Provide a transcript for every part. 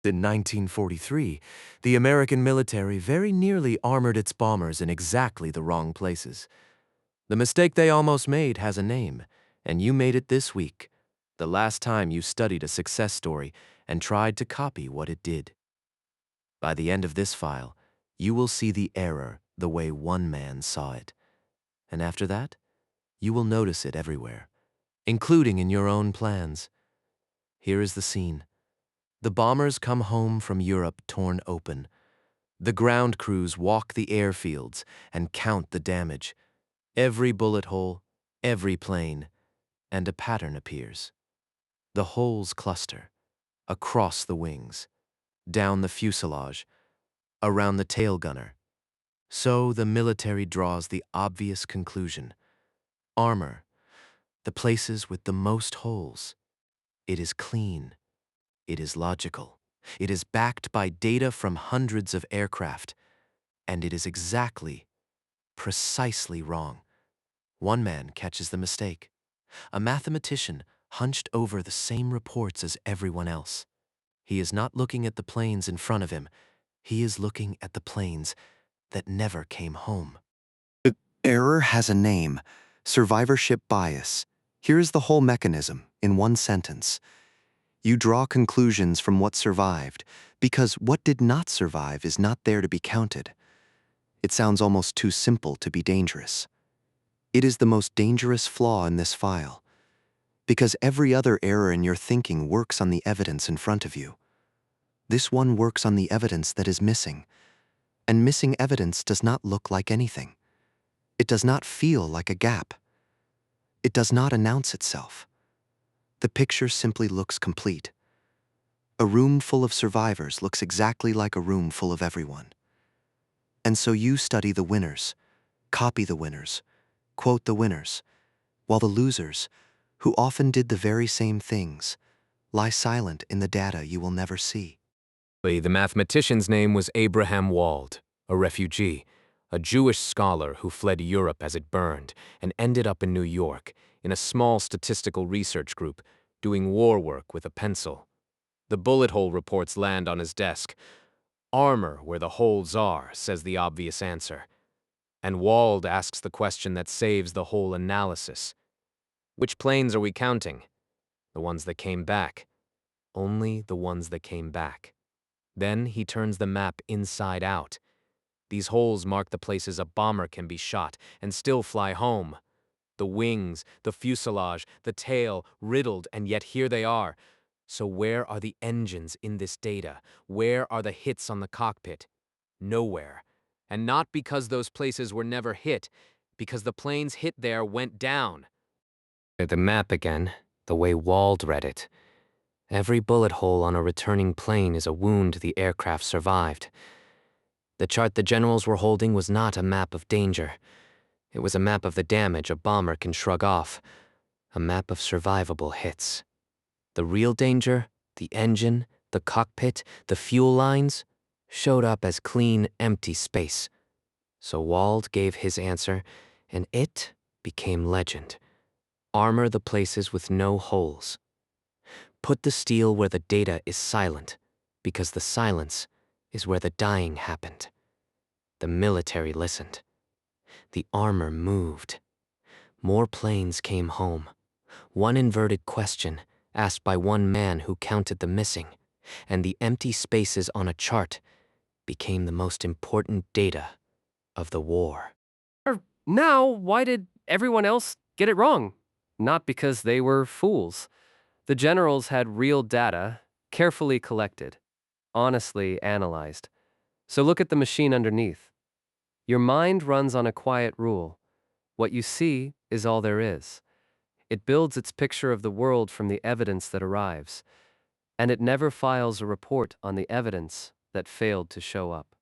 In 1943, the American military very nearly armored its bombers in exactly the wrong places. The mistake they almost made has a name, and you made it this week, the last time you studied a success story and tried to copy what it did. By the end of this file, you will see the error the way one man saw it. And after that, you will notice it everywhere, including in your own plans. Here is the scene. The bombers come home from Europe torn open. The ground crews walk the airfields and count the damage. Every bullet hole, every plane, and a pattern appears. The holes cluster across the wings, down the fuselage, around the tail gunner. So the military draws the obvious conclusion. Armor, the places with the most holes. It is clean. It is logical. It is backed by data from hundreds of aircraft. And it is exactly, precisely wrong. One man catches the mistake. A mathematician hunched over the same reports as everyone else. He is not looking at the planes in front of him. He is looking at the planes that never came home. The error has a name: survivorship bias. Here is the whole mechanism in one sentence. You draw conclusions from what survived, because what did not survive is not there to be counted. It sounds almost too simple to be dangerous. It is the most dangerous flaw in this file, because every other error in your thinking works on the evidence in front of you. This one works on the evidence that is missing, and missing evidence does not look like anything. It does not feel like a gap. It does not announce itself. The picture simply looks complete. A room full of survivors looks exactly like a room full of everyone. And so you study the winners, copy the winners, quote the winners, while the losers, who often did the very same things, lie silent in the data you will never see. The mathematician's name was Abraham Wald, a refugee, a Jewish scholar who fled Europe as it burned and ended up in New York in a small statistical research group doing war work with a pencil. The bullet hole reports land on his desk. Armor where the holes are, says the obvious answer. And Wald asks the question that saves the whole analysis. Which planes are we counting? The ones that came back. Only the ones that came back. Then he turns the map inside out. These holes mark the places a bomber can be shot and still fly home. The wings, the fuselage, the tail, riddled, and yet here they are. So where are the engines in this data? Where are the hits on the cockpit? Nowhere. And not because those places were never hit, because the planes hit there went down. The map again, the way Wald read it. Every bullet hole on a returning plane is a wound the aircraft survived. The chart the generals were holding was not a map of danger. It was a map of the damage a bomber can shrug off. A map of survivable hits. The real danger, the engine, the cockpit, the fuel lines, showed up as clean, empty space. So Wald gave his answer, and it became legend. Armor the places with no holes. Put the steel where the data is silent, because the silence is where the dying happened. The military listened. The armor moved. More planes came home. One inverted question, asked by one man who counted the missing, and the empty spaces on a chart became the most important data of the war. Now, why did everyone else get it wrong? Not because they were fools. The generals had real data, carefully collected, honestly analyzed. So look at the machine underneath. Your mind runs on a quiet rule. What you see is all there is. It builds its picture of the world from the evidence that arrives, and it never files a report on the evidence that failed to show up.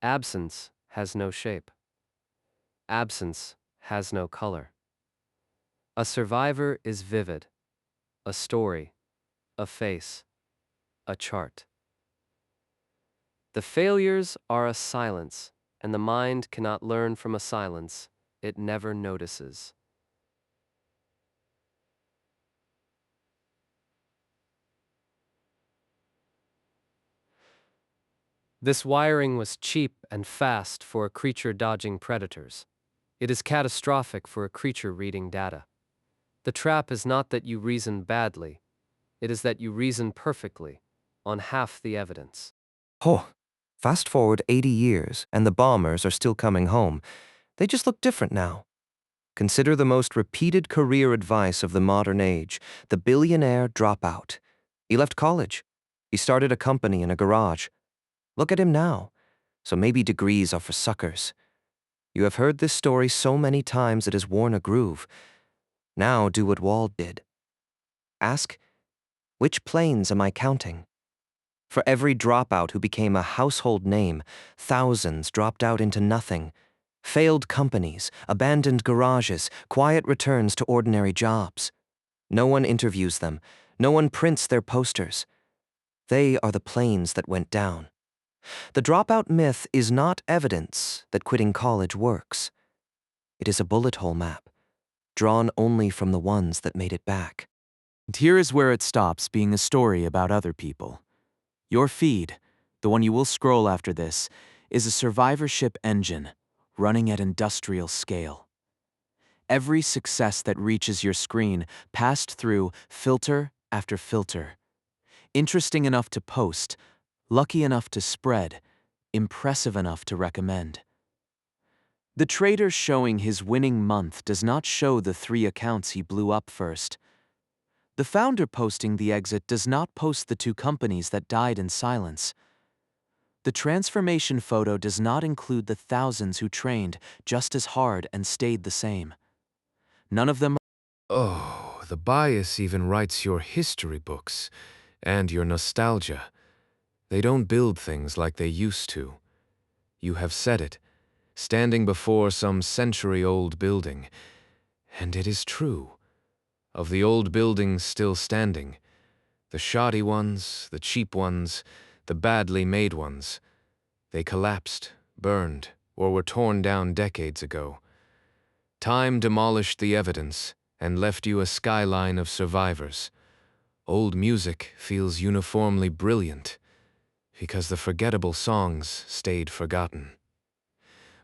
Absence has no shape. Absence has no color. A survivor is vivid, a story, a face, a chart. The failures are a silence, and the mind cannot learn from a silence it never notices. This wiring was cheap and fast for a creature dodging predators. It is catastrophic for a creature reading data. The trap is not that you reason badly, it is that you reason perfectly, on half the evidence. Oh, fast forward 80 years, and the bombers are still coming home. They just look different now. Consider the most repeated career advice of the modern age, the billionaire dropout. He left college. He started a company in a garage. Look at him now. So maybe degrees are for suckers. You have heard this story so many times it has worn a groove. Now do what Wald did. Ask, which planes am I counting? For every dropout who became a household name, thousands dropped out into nothing. Failed companies, abandoned garages, quiet returns to ordinary jobs. No one interviews them. No one prints their posters. They are the planes that went down. The dropout myth is not evidence that quitting college works. It is a bullet hole map, drawn only from the ones that made it back. And here is where it stops being a story about other people. Your feed, the one you will scroll after this, is a survivorship engine running at industrial scale. Every success that reaches your screen passed through filter after filter. Interesting enough to post, lucky enough to spread, impressive enough to recommend. The trader showing his winning month does not show the 3 accounts he blew up first. The founder posting the exit does not post the 2 companies that died in silence. The transformation photo does not include the thousands who trained just as hard and stayed the same. None of them. Oh, the bias even writes your history books and your nostalgia. They don't build things like they used to. You have said it, standing before some century-old building. And it is true. Of the old buildings still standing, the shoddy ones, the cheap ones, the badly made ones, they collapsed, burned, or were torn down decades ago. Time demolished the evidence and left you a skyline of survivors. Old music feels uniformly brilliant because the forgettable songs stayed forgotten.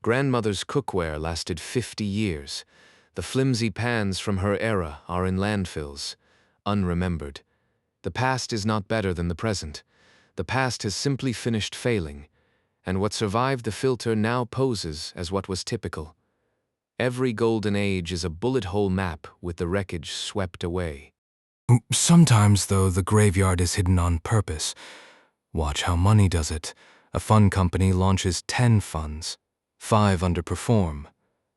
Grandmother's cookware lasted 50 years. The flimsy pans from her era are in landfills, unremembered. The past is not better than the present. The past has simply finished failing, and what survived the filter now poses as what was typical. Every golden age is a bullet hole map with the wreckage swept away. Sometimes, though, the graveyard is hidden on purpose. Watch how money does it. A fund company launches 10 funds. 5 underperform.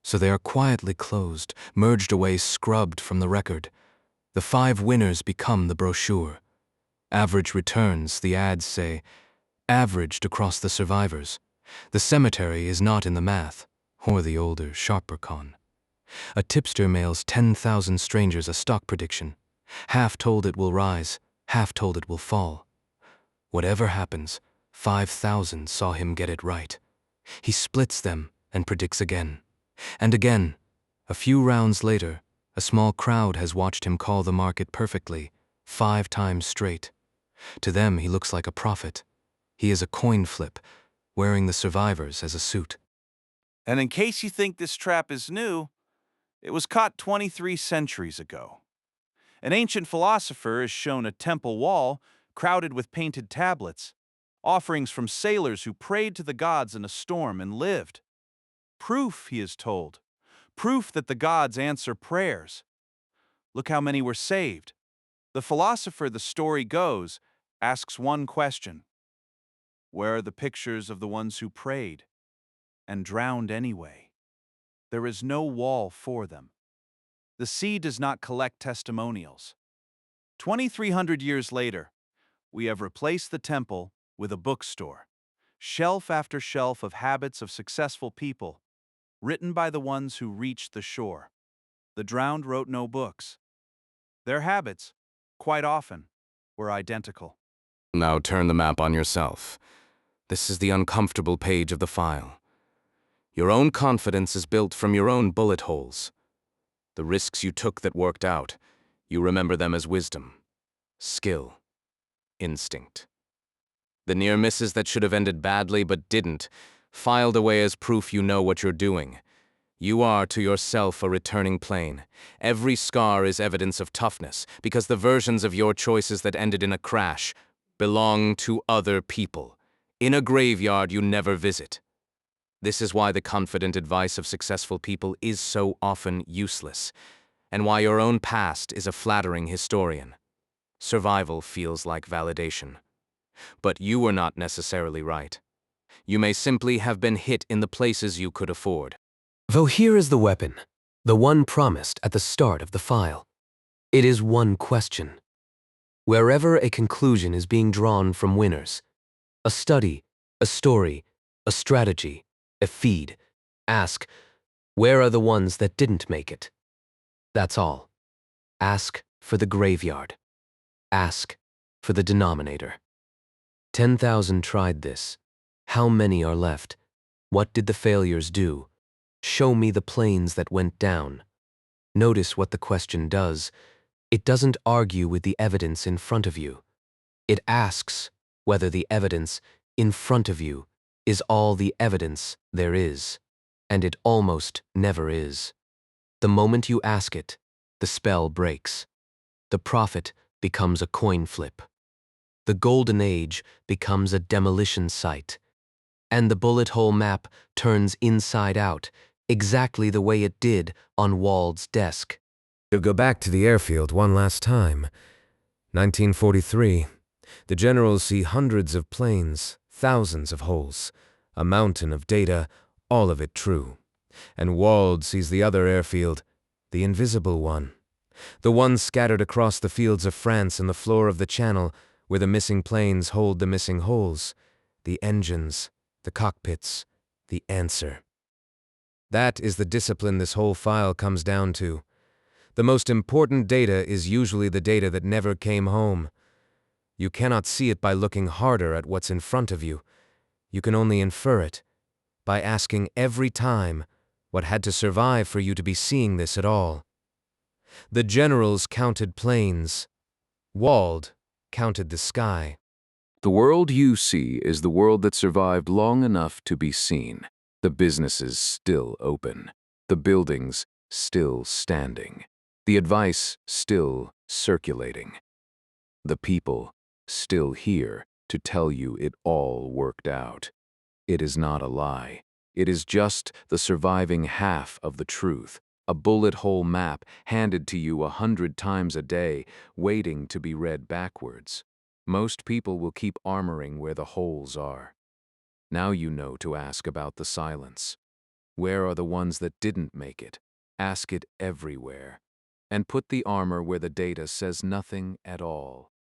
So they are quietly closed, merged away, scrubbed from the record. The 5 winners become the brochure. Average returns, the ads say, averaged across the survivors. The cemetery is not in the math, or the older, sharper con. A tipster mails 10,000 strangers a stock prediction. Half told it will rise, half told it will fall. Whatever happens, 5,000 saw him get it right. He splits them and predicts again. And again. A few rounds later, a small crowd has watched him call the market perfectly, 5 times straight. To them, he looks like a prophet. He is a coin flip, wearing the survivors as a suit. And in case you think this trap is new, it was caught 23 centuries ago. An ancient philosopher is shown a temple wall crowded with painted tablets, offerings from sailors who prayed to the gods in a storm and lived. Proof, he is told. Proof that the gods answer prayers. Look how many were saved. The philosopher, the story goes, asks one question. Where are the pictures of the ones who prayed and drowned anyway? There is no wall for them. The sea does not collect testimonials. 2,300 years later, we have replaced the temple with a bookstore. Shelf after shelf of habits of successful people, written by the ones who reached the shore. The drowned wrote no books. Their habits, quite often, were identical. Now turn the map on yourself. This is the uncomfortable page of the file. Your own confidence is built from your own bullet holes. The risks you took that worked out, you remember them as wisdom, skill, instinct. The near misses that should have ended badly but didn't, filed away as proof you know what you're doing. You are to yourself a returning plane. Every scar is evidence of toughness, because the versions of your choices that ended in a crash belong to other people, in a graveyard you never visit. This is why the confident advice of successful people is so often useless, and why your own past is a flattering historian. Survival feels like validation. But you were not necessarily right. You may simply have been hit in the places you could afford. Though here is the weapon, the one promised at the start of the file. It is one question. Wherever a conclusion is being drawn from winners, a study, a story, a strategy, a feed, ask, where are the ones that didn't make it? That's all. Ask for the graveyard. Ask for the denominator. 10,000 tried this. How many are left? What did the failures do? Show me the planes that went down. Notice what the question does. It doesn't argue with the evidence in front of you. It asks whether the evidence in front of you is all the evidence there is, and it almost never is. The moment you ask it, the spell breaks. The prophet becomes a coin flip. The golden age becomes a demolition site. And the bullet hole map turns inside out, exactly the way it did on Wald's desk. To go back to the airfield one last time. 1943. The generals see hundreds of planes, thousands of holes, a mountain of data, all of it true. And Wald sees the other airfield, the invisible one. The one scattered across the fields of France and the floor of the Channel, where the missing planes hold the missing holes, the engines, the cockpits, the answer. That is the discipline this whole file comes down to. The most important data is usually the data that never came home. You cannot see it by looking harder at what's in front of you. You can only infer it by asking every time what had to survive for you to be seeing this at all. The generals counted planes. Wald counted the sky. The world you see is the world that survived long enough to be seen. The businesses still open. The buildings still standing. The advice still circulating. The people still here to tell you it all worked out. It is not a lie. It is just the surviving half of the truth, a bullet hole map handed to you 100 times a day, waiting to be read backwards. Most people will keep armoring where the holes are. Now you know to ask about the silence. Where are the ones that didn't make it? Ask it everywhere. And put the armor where the data says nothing at all.